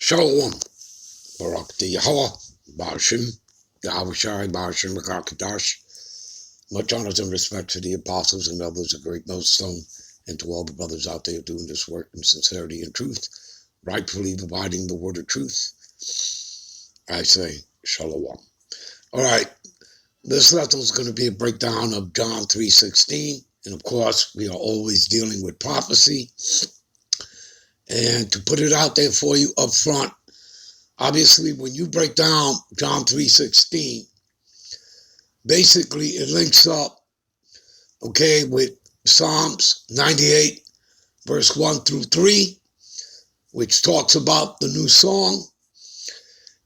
Shalom, Barak de Yahweh, Bashim, Yahweh Shai, Bashim, Rakakadash. Much honors and respect to the apostles and elders of Great Millstone, and to all the brothers out there doing this work in sincerity and truth, rightfully dividing the word of truth. I say, Shalom. All right, this lesson is going to be a breakdown of John 3:16, and of course, we are always dealing with prophecy. And to put it out there for you up front, obviously, when you break down John 3:16, basically it links up, okay, with Psalms 98, verse 1 through 3, which talks about the new song,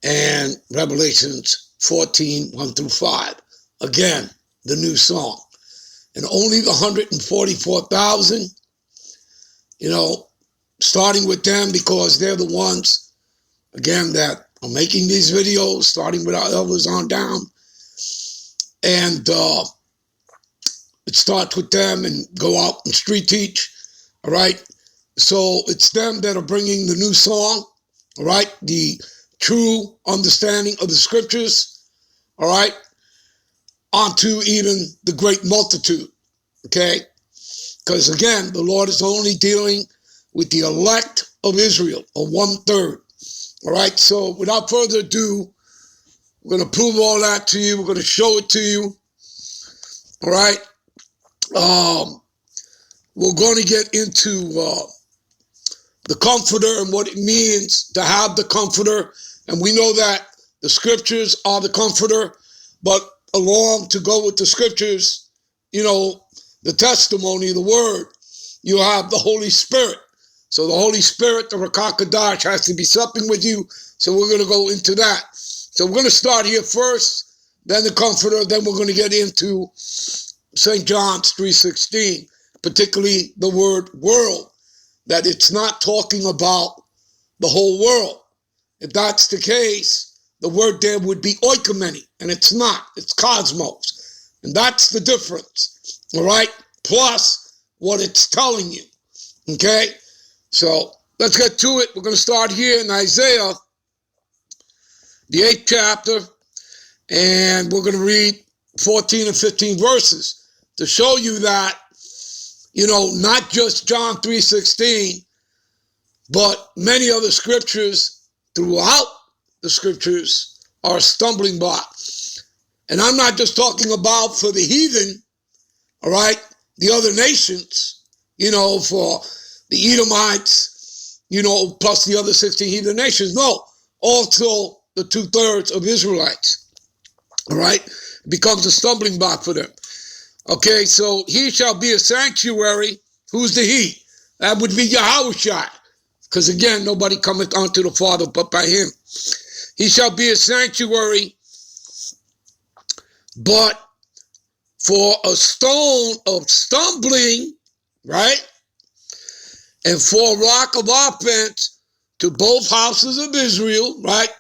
and Revelations 14, 1 through 5. Again, the new song. And only the 144,000, starting with them because they're the ones, again, that are making these videos, starting with our elders on down. And it starts with them and go out and street teach, all right? So it's them that are bringing the new song, all right? The true understanding of the scriptures, all right? Onto even the great multitude, okay? Because again, the Lord is only dealing with the elect of Israel, or 1/3. All right, so without further ado, we're going to prove all that to you. We're going to show it to you. All right. We're going to get into the comforter and what it means to have the comforter. And we know that the scriptures are the comforter, but along to go with the scriptures, the testimony, the word, you have the Holy Spirit. So the Holy Spirit, the Rakakadash, has to be supping with you. So we're going to go into that. So we're going to start here first, then the comforter, then we're going to get into St. John 3:16, particularly the word world, that it's not talking about the whole world. If that's the case, the word there would be oikomeni, and it's not. It's cosmos. And that's the difference, all right? Plus what it's telling you, okay? So let's get to it. We're going to start here in Isaiah, the 8th chapter, and we're going to read 14 and 15 verses to show you that, not just John 3:16, but many other scriptures throughout the scriptures are stumbling blocks. And I'm not just talking about for the heathen, all right, the other nations, for the Edomites, plus the other 16 heathen nations. No, also the 2/3 of Israelites, all right? It becomes a stumbling block for them. Okay, so he shall be a sanctuary. Who's the he? That would be Yahushua, because again, nobody cometh unto the Father but by him. He shall be a sanctuary, but for a stone of stumbling, right? And for a rock of offense to both houses of Israel, right?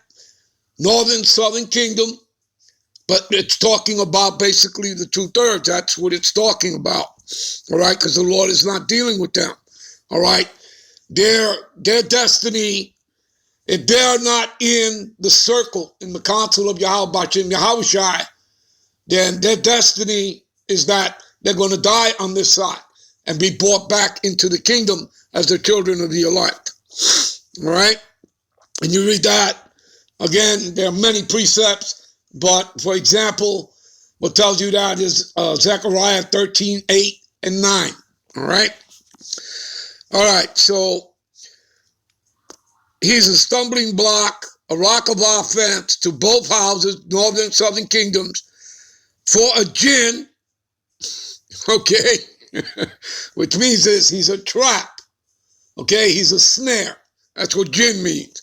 Northern, southern kingdom. But it's talking about basically the 2/3. That's what it's talking about. All right? Because the Lord is not dealing with them. All right? Their destiny, if they're not in the circle, in the council of Yahweh Yahushai, then their destiny is that they're going to die on this side and be brought back into the kingdom as the children of the elect. All right? And you read that. Again, there are many precepts, but for example, what tells you that is Zechariah 13, 8 and 9. All right? All right, so he's a stumbling block, a rock of offense to both houses, northern and southern kingdoms, for a jinn, okay? Which means this, he's a trap, okay? He's a snare. That's what jinn means.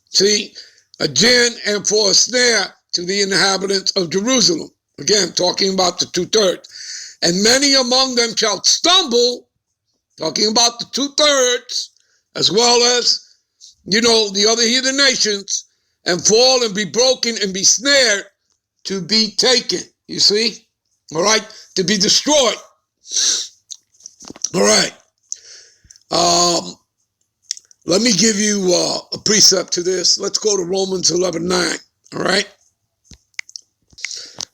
See, a jinn and for a snare to the inhabitants of Jerusalem. Again, talking about the 2/3. And many among them shall stumble, talking about the 2/3, as well as, the other heathen nations, and fall and be broken and be snared to be taken. You see? All right? To be destroyed. All right. Let me give you a precept to this. Let's go to Romans 11:9. All right?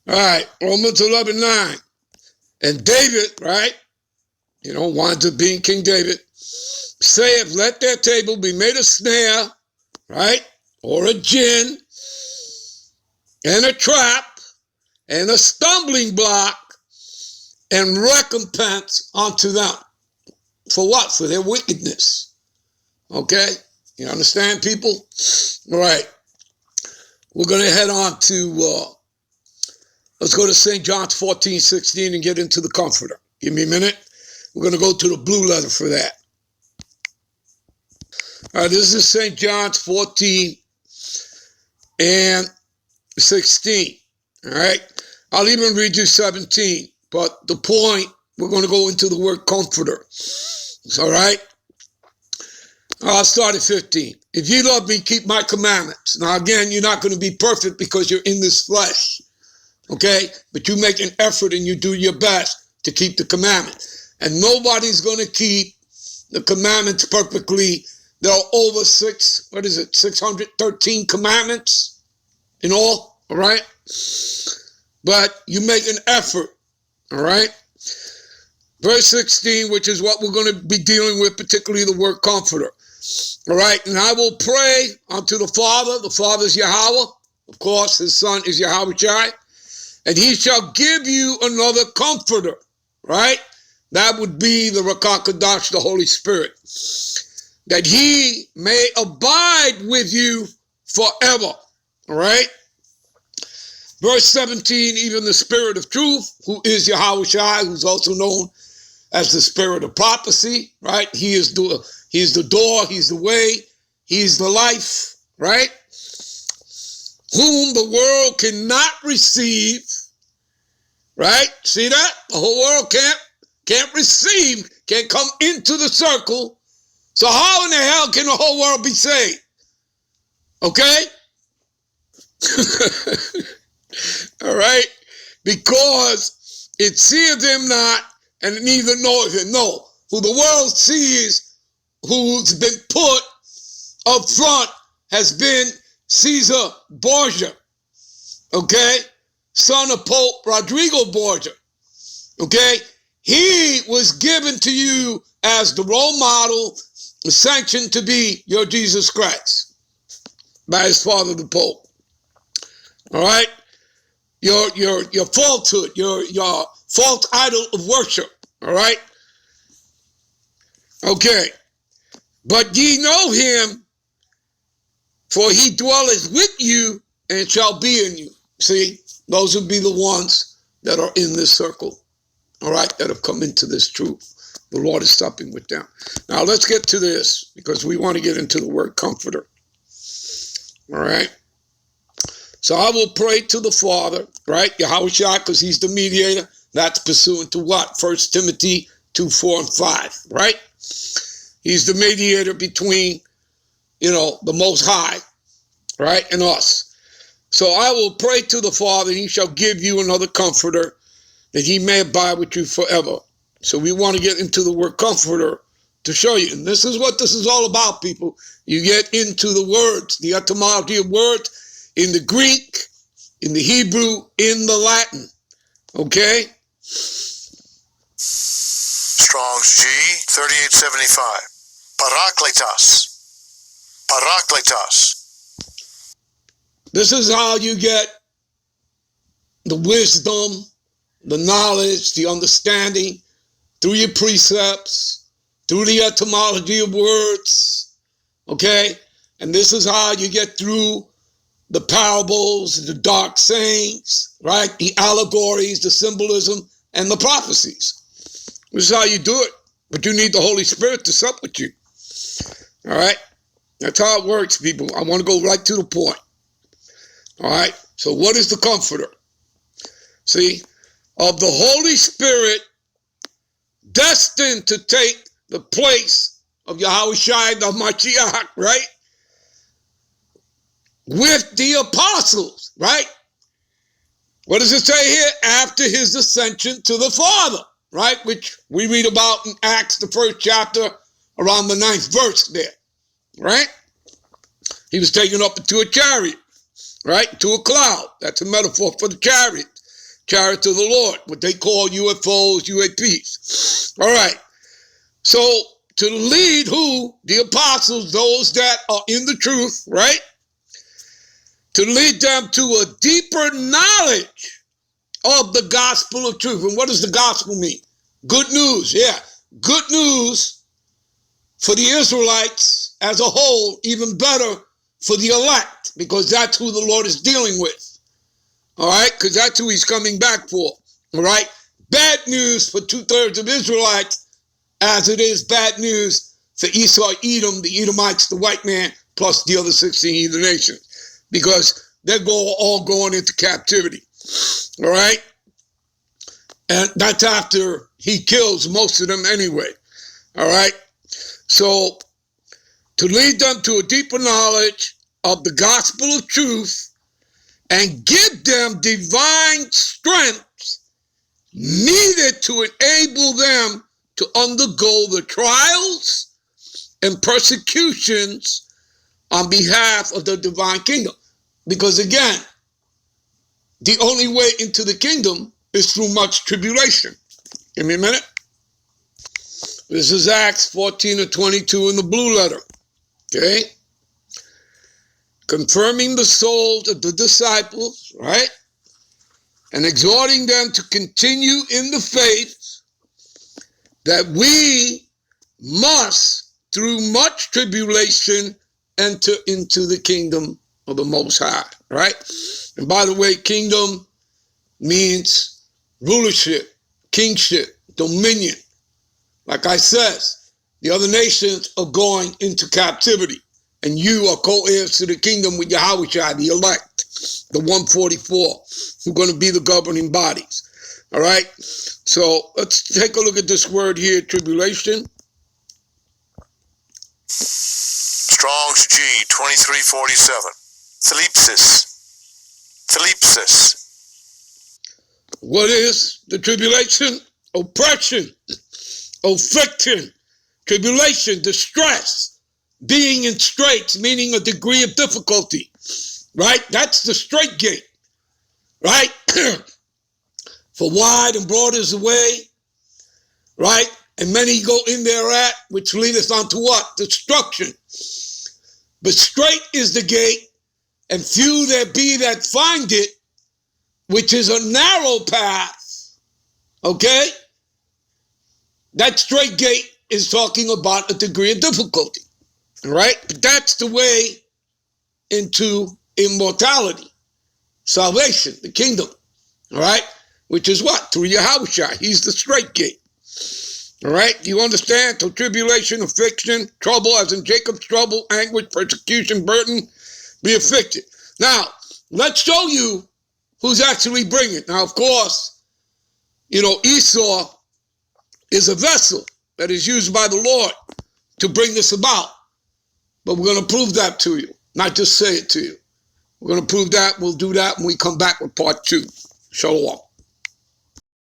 All right, Romans 11:9. And David, right, winds up being King David, saith, let their table be made a snare, right, or a gin, and a trap, and a stumbling block, and recompense unto them. For what? For their wickedness. Okay? You understand, people? All right. We're going to head on to, let's go to St. John 14:16 and get into the Comforter. Give me a minute. We're going to go to the blue letter for that. All right, this is St. John 14:16. All right. I'll even read you 17. But the point, we're going to go into the word comforter. All right. I'll start at 15. If you love me, keep my commandments. Now, again, you're not going to be perfect because you're in this flesh. Okay. But you make an effort and you do your best to keep the commandment. And nobody's going to keep the commandments perfectly. There are over 613 commandments in all right? But you make an effort, all right? Verse 16, which is what we're going to be dealing with, particularly the word comforter, all right? And I will pray unto the Father. The Father is Yahweh. Of course, his Son is Yahweh Shai. And he shall give you another comforter, right? That would be the Rakah Kadash, the Holy Spirit, that he may abide with you forever, all right? Verse 17, even the Spirit of truth, who is Yahweh Shai, who's also known as the Spirit of prophecy, right? He's the door, he's the way, he's the life, right? Whom the world cannot receive, right? See that? The whole world can't receive, can't come into the circle. So how in the hell can the whole world be saved? Okay? All right? Because it seeth him not, and it neither knoweth him. No, who the world sees, who's been put up front, has been Caesar Borgia, okay? Son of Pope Rodrigo Borgia, okay? He was given to you as the role model, sanctioned to be your Jesus Christ by his father, the Pope. All right? Your falsehood, your false idol of worship. All right? Okay. But ye know him, for he dwelleth with you and shall be in you. See, those would be the ones that are in this circle. All right? That have come into this truth. The Lord is stopping with them. Now let's get to this because we want to get into the word comforter. All right? So I will pray to the Father, right? Yahweh Shai, because he's the mediator. That's pursuant to what? 1 Timothy 2:4-5, right? He's the mediator between, the Most High, right, and us. So I will pray to the Father, and he shall give you another comforter, that he may abide with you forever. So we want to get into the word comforter to show you. And this is what this is all about, people. You get into the words, the etymology of words, in the Greek, in the Hebrew, in the Latin. Okay? Strong's G 3875. Parakletos. Parakletos. This is how you get the wisdom, the knowledge, the understanding through your precepts, through the etymology of words. Okay? And this is how you get through the parables, the dark sayings, right? The allegories, the symbolism, and the prophecies. This is how you do it. But you need the Holy Spirit to sup with you. All right? That's how it works, people. I want to go right to the point. All right? So what is the comforter? See? Of the Holy Spirit destined to take the place of Yahweh Shai, the Mashiach, right? With the apostles, right? What does it say here? After his ascension to the Father, right? Which we read about in Acts, the 1st chapter, around the 9th verse there, right? He was taken up into a chariot, right? To a cloud. That's a metaphor for the chariot. Chariot of the Lord, what they call UFOs, UAPs. All right. So to lead who? The apostles, those that are in the truth, right? To lead them to a deeper knowledge of the gospel of truth. And what does the gospel mean? Good news, yeah. Good news for the Israelites as a whole, even better for the elect, because that's who the Lord is dealing with. All right, because that's who he's coming back for. All right, bad news for 2/3 of Israelites, as it is bad news for Esau, Edom, the Edomites, the white man, plus the other 16 heathen nations, because they're all going into captivity. All right, and that's after he kills most of them anyway. All right, so to lead them to a deeper knowledge of the gospel of truth, and give them divine strength needed to enable them to undergo the trials and persecutions on behalf of the divine kingdom. Because again, the only way into the kingdom is through much tribulation. Give me a minute. This is Acts 14:22 in the blue letter. Okay? Confirming the souls of the disciples, right? And exhorting them to continue in the faith, that we must, through much tribulation, enter into the kingdom of the Most High, right? And by the way, kingdom means rulership, kingship, dominion. Like I says, the other nations are going into captivity. And you are co-heirs to the kingdom with Yahushua, the elect, the 144, who are going to be the governing bodies. All right? So let's take a look at this word here, tribulation. Strong's G, 2347. Thlipsis. Thlipsis. What is the tribulation? Oppression, affliction, tribulation, distress. Being in straits, meaning a degree of difficulty, right? That's the strait gate, right? For wide and broad is the way, right? And many go in thereat, which leadeth unto what? Destruction. But strait is the gate, and few there be that find it, which is a narrow path, okay? That strait gate is talking about a degree of difficulty. All right, but that's the way into immortality, salvation, the kingdom. All right, which is what? Through Yahushua. He's the straight gate. All right, you understand? So tribulation, affliction, trouble, as in Jacob's trouble, anguish, persecution, burden, be afflicted. Now, let's show you who's actually bringing. Now, of course, you know, Esau is a vessel that is used by the Lord to bring this about. But we're going to prove that to you, not just say it to you. We're going to prove that. We'll do that when we come back with part 2. Shalom.